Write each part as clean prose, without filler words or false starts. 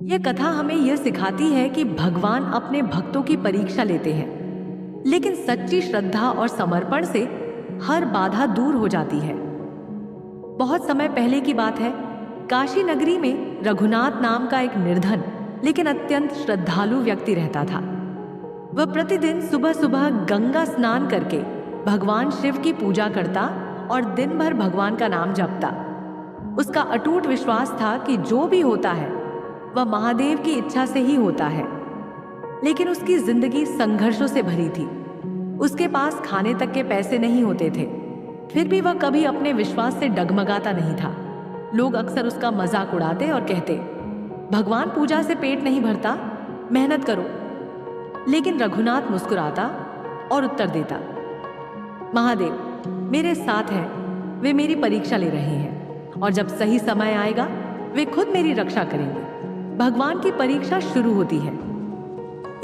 यह कथा हमें यह सिखाती है कि भगवान अपने भक्तों की परीक्षा लेते हैं, लेकिन सच्ची श्रद्धा और समर्पण से हर बाधा दूर हो जाती है। बहुत समय पहले की बात है। काशी नगरी में रघुनाथ नाम का एक निर्धन लेकिन अत्यंत श्रद्धालु व्यक्ति रहता था। वह प्रतिदिन सुबह सुबह गंगा स्नान करके भगवान शिव की पूजा करता और दिन भर भगवान का नाम जपता। उसका अटूट विश्वास था कि जो भी होता है वह महादेव की इच्छा से ही होता है। लेकिन उसकी जिंदगी संघर्षों से भरी थी। उसके पास खाने तक के पैसे नहीं होते थे, फिर भी वह कभी अपने विश्वास से डगमगाता नहीं था। लोग अक्सर उसका मजाक उड़ाते और कहते, भगवान पूजा से पेट नहीं भरता, मेहनत करो। लेकिन रघुनाथ मुस्कुराता और उत्तर देता, महादेव मेरे साथ हैं, वे मेरी परीक्षा ले रहे हैं और जब सही समय आएगा वे खुद मेरी रक्षा करेंगे। भगवान की परीक्षा शुरू होती है।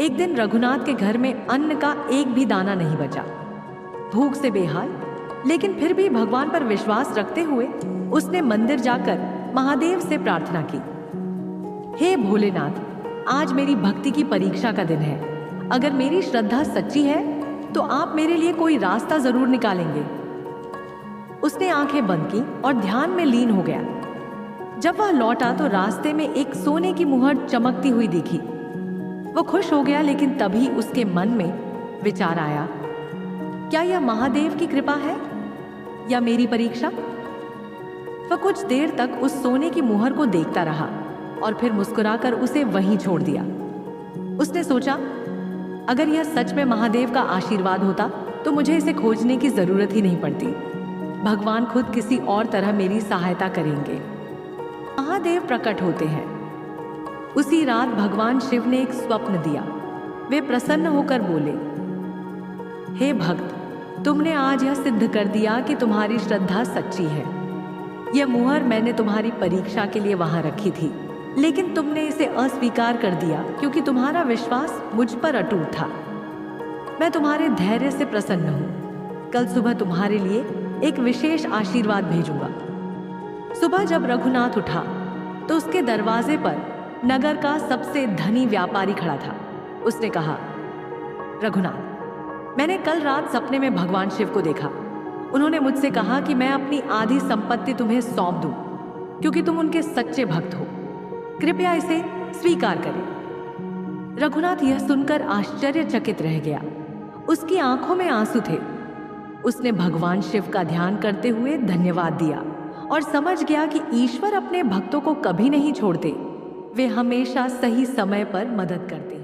एक दिन रघुनाथ के घर में अन्न का एक भी दाना नहीं बचा। भूख से बेहाल, लेकिन फिर भी भगवान पर विश्वास रखते हुए उसने मंदिर जाकर महादेव से प्रार्थना की, हे भोलेनाथ, आज मेरी भक्ति की परीक्षा का दिन है। अगर मेरी श्रद्धा सच्ची है तो आप मेरे लिए कोई रास्ता जरूर निकालेंगे। उसने आंखें बंद की और ध्यान में लीन हो गया। जब वह लौटा तो रास्ते में एक सोने की मुहर चमकती हुई दिखी। वो खुश हो गया, लेकिन तभी उसके मन में विचार आया, क्या यह महादेव की कृपा है या मेरी परीक्षा? वह कुछ देर तक उस सोने की मुहर को देखता रहा और फिर मुस्कुराकर उसे वहीं छोड़ दिया। उसने सोचा, अगर यह सच में महादेव का आशीर्वाद होता तो मुझे इसे खोजने की जरूरत ही नहीं पड़ती। भगवान खुद किसी और तरह मेरी सहायता करेंगे। महादेव प्रकट होते हैं। उसी रात भगवान शिव ने एक स्वप्न दिया। वे प्रसन्न होकर बोले, हे भक्त, तुमने आज यह सिद्ध कर दिया कि तुम्हारी श्रद्धा सच्ची है। यह मुहर मैंने तुम्हारी परीक्षा के लिए वहां रखी थी, लेकिन तुमने इसे अस्वीकार कर दिया क्योंकि तुम्हारा विश्वास मुझ पर अटूट था। मैं तुम्हारे धैर्य से प्रसन्न हूं। कल सुबह तुम्हारे लिए एक विशेष आशीर्वाद भेजूंगा। सुबह जब रघुनाथ उठा तो उसके दरवाजे पर नगर का सबसे धनी व्यापारी खड़ा था। उसने कहा, रघुनाथ, मैंने कल रात सपने में भगवान शिव को देखा। उन्होंने मुझसे कहा कि मैं अपनी आधी संपत्ति तुम्हें सौंप दूं, क्योंकि तुम उनके सच्चे भक्त हो। कृपया इसे स्वीकार करें। रघुनाथ यह सुनकर आश्चर्यचकित रह गया। उसकी आंखों में आंसू थे। उसने भगवान शिव का ध्यान करते हुए धन्यवाद दिया और समझ गया कि ईश्वर अपने भक्तों को कभी नहीं छोड़ते। वे हमेशा सही समय पर मदद करते हैं।